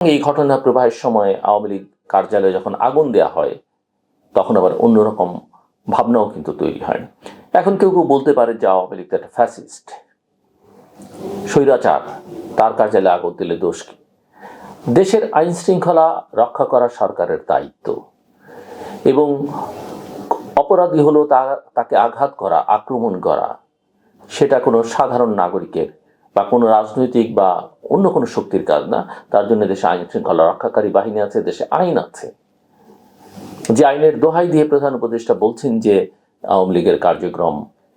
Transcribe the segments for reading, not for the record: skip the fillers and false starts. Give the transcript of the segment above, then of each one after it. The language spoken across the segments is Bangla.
এই ঘটনা প্রবাহের সময় আওয়ামী লীগ কার্যালয়ে যখন আগুন দেওয়া হয় তখন আবার অন্যরকম ভাবনাও কিন্তু তৈরি হয়। এখন কেউ কেউ বলতে পারে যে আওয়ামী লীগ একটা ফ্যাসিস্ট, স্বৈরাচার, তার কার্যালয়ে আগুন দিলে দোষ কি? দেশের আইন শৃঙ্খলা রক্ষা করা সরকারের দায়িত্ব, এবং অপরাধী হলো তাকে আঘাত করা, আক্রমণ করা, সেটা কোনো সাধারণ নাগরিকের বা কোনো রাজনৈতিক বা অন্য কোনো শক্তির কাজ না। তার জন্য দেশে আইন শৃঙ্খলা রক্ষাকারী বাহিনী আছে, দেশে আইন আছে, যে আইনের দোহাই দিয়ে প্রধান উপদেষ্টা বলছেন যে আওয়ামী লীগের কার্যক্রম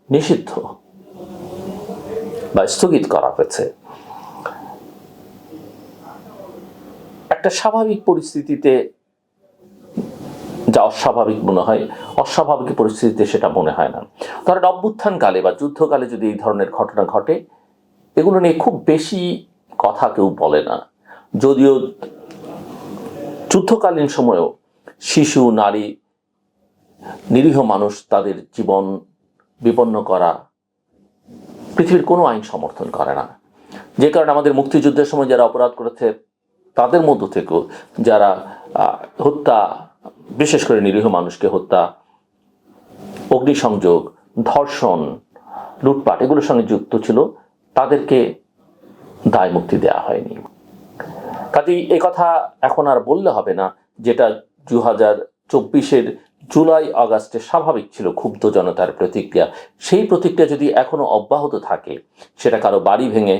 নিষিদ্ধ বা স্থগিত করা হয়েছে। একটা স্বাভাবিক পরিস্থিতিতে যা অস্বাভাবিক মনে হয়, অস্বাভাবিক পরিস্থিতিতে সেটা মনে হয় না। ধরেন অভ্যুত্থানকালে বা যুদ্ধকালে যদি এই ধরনের ঘটনা ঘটে, এগুলো নিয়ে খুব বেশি কথা কেউ বলে না। যদিও যুদ্ধকালীন সময়েও শিশু, নারী, নিরীহ মানুষ, তাদের জীবন বিপন্ন করা পৃথিবীর কোনো আইন সমর্থন করে না। যে কারণে আমাদের মুক্তিযুদ্ধের সময় যারা অপরাধ করেছে তাদের মধ্য থেকেও যারা হত্যা, বিশেষ করে নিরীহ মানুষকে হত্যা, অগ্নিসংযোগ, ধর্ষণ, লুটপাট এগুলোর সঙ্গে যুক্ত ছিল, তাদেরকে দায় মুক্তি দেওয়া হয়নি। কাজেই এ কথা এখন আর বললে হবে না যেটা 2024-এর জুলাই আগস্টে স্বাভাবিক ছিল ক্ষুব্ধ জনতার প্রতিক্রিয়া। সেই প্রতিক্রিয়া যদি এখনো অব্যাহত থাকে, সেটা কারো বাড়ি ভেঙে,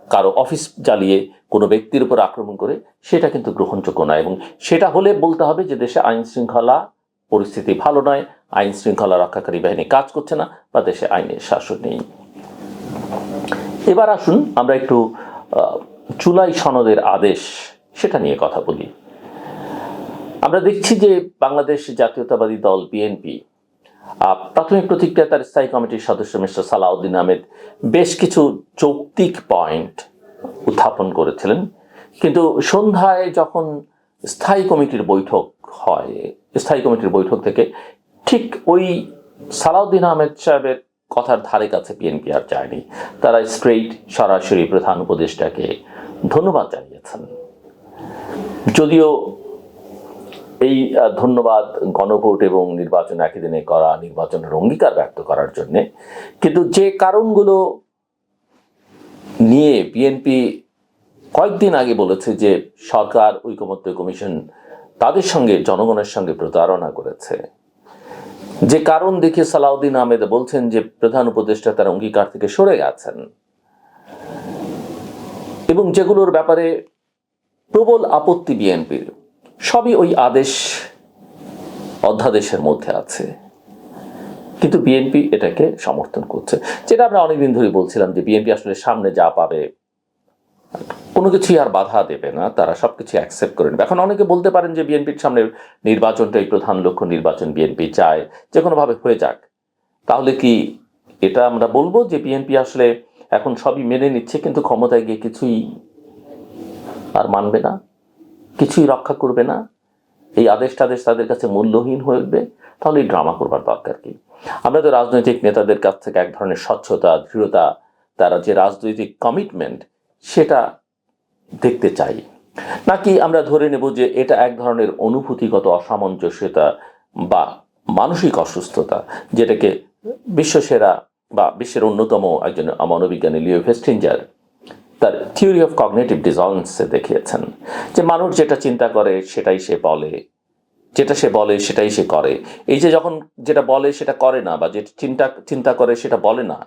কারো অফিস জ্বালিয়ে, কোনো ব্যক্তির উপর আক্রমণ করে, সেটা কিন্তু গ্রহণযোগ্য নয়। এবং সেটা হলে বলতে হবে যে দেশে আইন শৃঙ্খলা পরিস্থিতি ভালো নয়, আইন শৃঙ্খলা রক্ষাকারী বাহিনী কাজ করছে না, বা দেশে আইনের শাসন নেই। এবার আসুন আমরা একটু জুলাই সনদের আদেশ সেটা নিয়ে কথা বলি। আমরা দেখছি যে বাংলাদেশ জাতীয়তাবাদী দল বিএনপি প্রাথমিক প্রতিক্রিয়া তার স্থায়ী কমিটির সদস্য মিস্টার সালাউদ্দিন আহমেদ বেশ কিছু যৌক্তিক পয়েন্ট উত্থাপন করেছিলেন, কিন্তু সন্ধ্যায় যখন স্থায়ী কমিটির বৈঠক হয়, স্থায়ী কমিটির বৈঠক থেকে ঠিক ওই সালাউদ্দিন আহমেদ সাহেবের কথার ধারে কাছে বিএনপি আর যায়নি। তারা স্ট্রেইট সরাসরি প্রধান উপদেষ্টাকে ধন্যবাদ জানিয়েছেন। যদিও এই ধন্যবাদ গণভোট এবং নির্বাচন একই দিনে করা, নির্বাচনের অঙ্গীকার ব্যক্ত করার জন্যে, কিন্তু যে কারণগুলো নিয়ে বিএনপি কয়েকদিন আগে বলেছে যে সরকার ঐকমত্য কমিশন তাদের সঙ্গে, জনগণের সঙ্গে প্রতারণা করেছে, যে কারণ দেখে সালাউদ্দিন আহমেদ বলছেন যে প্রধান উপদেষ্টা তার অঙ্গীকার থেকে সরে গেছেন, এবং যেগুলোর ব্যাপারে প্রবল আপত্তি বিএনপির, সবই ওই আদেশ অধ্যাদেশের মধ্যে আছে। কিন্তু বিএনপি এটাকে সমর্থন করছে, যেটা আমরা অনেকদিন ধরে বলছিলাম যে বিএনপি আসলে সামনে যা পাবে কোনো কিছুই আর বাধা দেবে না, তারা সবকিছু অ্যাকসেপ্ট করে নেবে। এখন অনেকে বলতে পারেন যে বিএনপির সামনে নির্বাচনটাই প্রধান লক্ষ্য, নির্বাচন বিএনপি চায়, যে কোনোভাবে হয়ে যাক। তাহলে কি এটা আমরা বলবো যে বিএনপি আসলে এখন সবই মেনে নিচ্ছে, কিন্তু ক্ষমতায় গিয়ে কিছুই আর মানবে না, কিছুই রক্ষা করবে না, এই আদেশ তাদের কাছে মূল্যহীন হয়ে উঠবে? তাহলে এই ড্রামা করবার দরকার কি? আমরা তো রাজনৈতিক নেতাদের কাছ থেকে এক ধরনের স্বচ্ছতা, দৃঢ়তা, তারা যে রাজনৈতিক কমিটমেন্ট সেটা দেখতে চাই, নাকি আমরা ধরে নেব যে এটা এক ধরনের অনুভূতিগত অসামঞ্জস্যতা বা মানসিক অসুস্থতা, যেটাকে বিশ্বসেরা বা বিশ্বের অন্যতম একজন মনোবিজ্ঞানী লিও ভেস্টিঞ্জার তার থিওরি অফ কগনিটিভ ডিসঅনেন্সে দেখিয়েছেন যে মানুষ যেটা চিন্তা করে সেটাই সে বলে, যেটা সে বলে সেটাই সে করে। এই যে যখন যেটা বলে সেটা করে না, বা যেটা চিন্তা করে সেটা বলে না,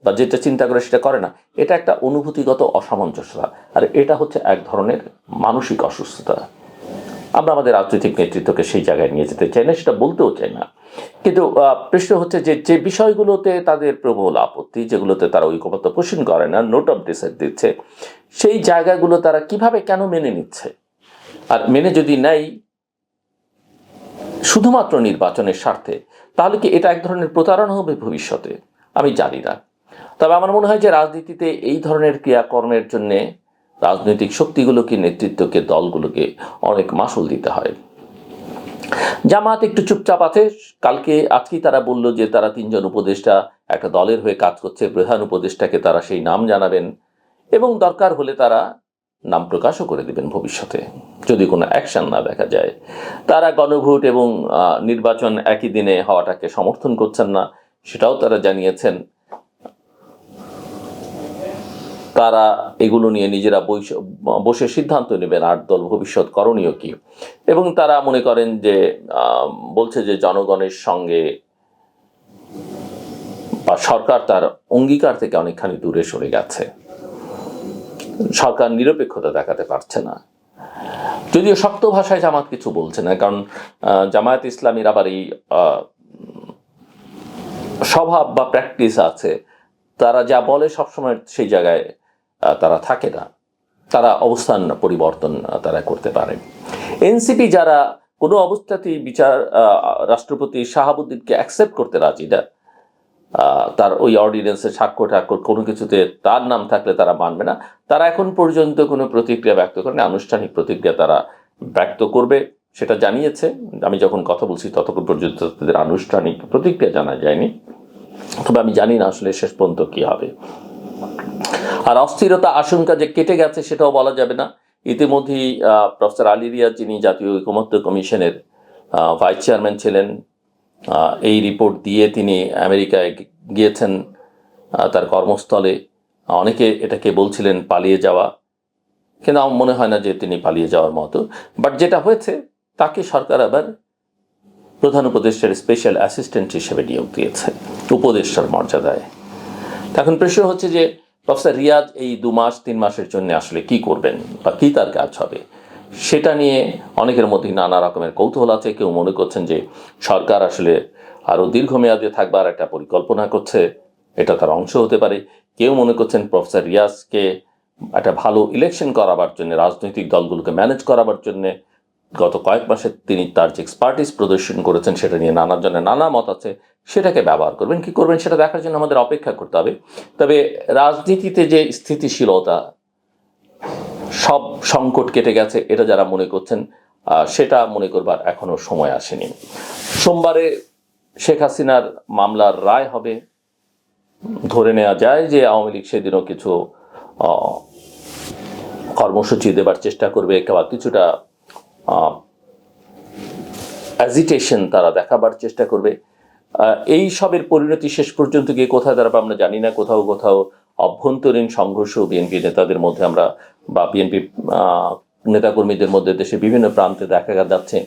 বা যেটা চিন্তা করে সেটা করে না, এটা একটা অনুভূতিগত অসামঞ্জস্যতা, আর এটা হচ্ছে এক ধরনের মানসিক অসুস্থতা। আমরা আমাদের রাজনৈতিক নেতৃত্বকে সেই জায়গায় নিয়ে যেতে চাই না, সেটা বলতেও চাই না। কিন্তু প্রশ্ন হচ্ছে যে যে বিষয়গুলোতে তাদের প্রবল আপত্তি, যেগুলোতে তারা ঐকমত্য পোষণ করে না, নোট অফ ডিসেন্ট দিচ্ছে, সেই জায়গাগুলো তারা কিভাবে কেন মেনে নিচ্ছে? আর মেনে যদি নেয় শুধুমাত্র নির্বাচনের স্বার্থে, তাহলে কি এটা এক ধরনের প্রতারণা হবে ভবিষ্যতে? আমি জানি না। তবে আমার মনে হয় যে রাজনীতিতে এই ধরনের ক্রিয়াকর্মের জন্যে রাজনৈতিক শক্তিগুলোকে, নেতৃত্বকে, দলগুলোকে অনেক মাসুল দিতে হয়। জামাত একটু চুপচাপ আছে। আজকেই তারা বলল যে তারা 3 জন উপদেষ্টা একটা দলের হয়ে কাজ করছে, প্রধান উপদেষ্টাকে তারা সেই নাম জানাবেন, এবং দরকার হলে তারা নাম প্রকাশও করে দিবেন ভবিষ্যতে যদি কোনো অ্যাকশন না দেখা যায়। তারা গণভোট এবং নির্বাচন একই দিনে হওয়াটাকে সমর্থন করছেন না, সেটাও তারা জানিয়েছেন। তারা এগুলো নিয়ে নিজেরা বসে সিদ্ধান্ত নেবেন 8 দল ভবিষ্যৎ করণীয় কি, এবং তারা মনে করেন যে বলছে যে জনগণের সঙ্গে বা সরকার তার অঙ্গীকার থেকে অনেকখানি দূরে সরে গেছে, সরকার নিরপেক্ষতা দেখাতে পারছে না। যদিও শক্ত ভাষায় জামাত কিছু বলছে না, কারণ জামায়াত ইসলামীর আবার এই স্বভাব বা প্র্যাকটিস আছে, তারা যা বলে সবসময় সেই জায়গায় তারা থাকে না, তারা অবস্থান পরিবর্তন তারা করতে পারে। এনসিপি যারা কোনো অবস্থাতেই রাষ্ট্রপতি শাহাবুদ্দিনকে অ্যাকসেপ্ট করতে রাজি না, তার ওই অর্ডিন্যান্সে স্বাক্ষর কোনো কিছুতে তার নাম থাকলে তারা মানবে না, তারা এখন পর্যন্ত কোনো প্রতিক্রিয়া ব্যক্ত করেনি। আনুষ্ঠানিক প্রতিক্রিয়া তারা ব্যক্ত করবে সেটা জানিয়েছে। আমি যখন কথা বলছি ততক্ষণ পর্যন্ত তাদের আনুষ্ঠানিক প্রতিক্রিয়া জানা যায়নি, তবে আমি জানি না আসলে শেষ পর্যন্ত কি হবে। আর অস্থিরতা আশঙ্কা যে কেটে গেছে সেটাও বলা যাবে না। ইতিমধ্যেই প্রফেসর আলী রিয়াজ, যিনি জাতীয় ঐকমত্য কমিশনের ভাইস চেয়ারম্যান ছিলেন, এই রিপোর্ট দিয়ে তিনি আমেরিকায় গিয়েছেন তার কর্মস্থলে। অনেকে এটাকে বলছিলেন পালিয়ে যাওয়া, কিন্তু আমার মনে হয় না যে তিনি পালিয়ে যাওয়ার মতো। বাট যেটা হয়েছে, তাকে সরকার আবার প্রধান উপদেষ্টার স্পেশাল অ্যাসিস্ট্যান্ট হিসেবে নিয়োগ দিয়েছে, উপদেষ্টার মর্যাদায়। এখন প্রশ্ন হচ্ছে যে প্রফেসর রিয়াজ এই 2 মাস 3 মাসের জন্য আসলে কি করবেন বা কি তার কাজ হবে, সেটা নিয়ে অনেকের মধ্যে নানা রকমের কৌতূহল আছে। কেউ মনে করছেন যে সরকার আসলে আরও দীর্ঘমেয়াদে থাকবার একটা পরিকল্পনা করছে, এটা তার অংশ হতে পারে। কেউ মনে করছেন প্রফেসর রিয়াজকে একটা ভালো ইলেকশন করাবার জন্য, রাজনৈতিক দলগুলোকে ম্যানেজ করাবার জন্য গত কয়েক মাসে তিনি তার যে এক্সপার্টিস প্রদর্শন করেছেন সেটা নিয়ে নানা জনের নানা মত আছে, সেটাকে ব্যবহার করবেন। কি করবেন সেটা দেখার জন্য আমাদের অপেক্ষা করতে হবে। তবে রাজনীতিতে যে স্থিতিশীলতা, সব সংকট কেটে গেছে এটা যারা মনে করছেন, সেটা মনে করবার এখনো সময় আসেনি। সোমবারে শেখ হাসিনার মামলার রায় হবে। ধরে নেওয়া যায় যে আওয়ামী লীগ সেদিনও কিছু কর্মসূচি দেবার চেষ্টা করবে, বা কিছুটা অ্যাজিটেশন তারা দেখাবার চেষ্টা করবে। এই সবের পরিণতি শেষ পর্যন্ত গিয়ে কোথায় দাঁড়াবে আমরা জানি না। কোথাও কোথাও অভ্যন্তরীণ সংঘর্ষ বিএনপি নেতাদের মধ্যে আমরা বা বিএনপি নেতাকর্মীদের মধ্যে দেশে বিভিন্ন প্রান্তে দেখা যাচ্ছে।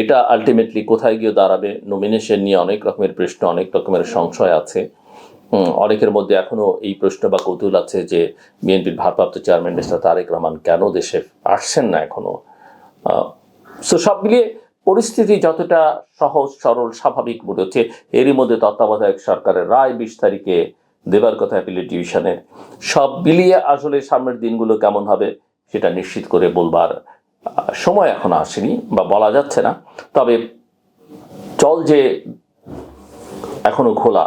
এটা আলটিমেটলি কোথায় গিয়ে দাঁড়াবে, নমিনেশন নিয়ে অনেক রকমের প্রশ্ন, অনেক রকমের সংশয় আছে। অনেকের মধ্যে এখনো এই প্রশ্ন বা কৌতূহল আছে যে বিএনপির ভারপ্রাপ্ত চেয়ারম্যান মিস্টার তারেক রহমান কেন দেশে আসছেন না এখনো। সো সব মিলিয়ে পরিস্থিতি যতটা সহজ সরল স্বাভাবিক মনে হচ্ছে, এরই মধ্যে তত্ত্বাবধায়ক সরকারের রায় 20 তারিখে দেবার কথা অ্যাপিলেট ডিভিশনের। সব মিলিয়ে আসলে সামনের দিনগুলো কেমন হবে সেটা নিশ্চিত করে বলবার সময় এখনো আসেনি বা বলা যাচ্ছে না। তবে জল যে এখনো খোলা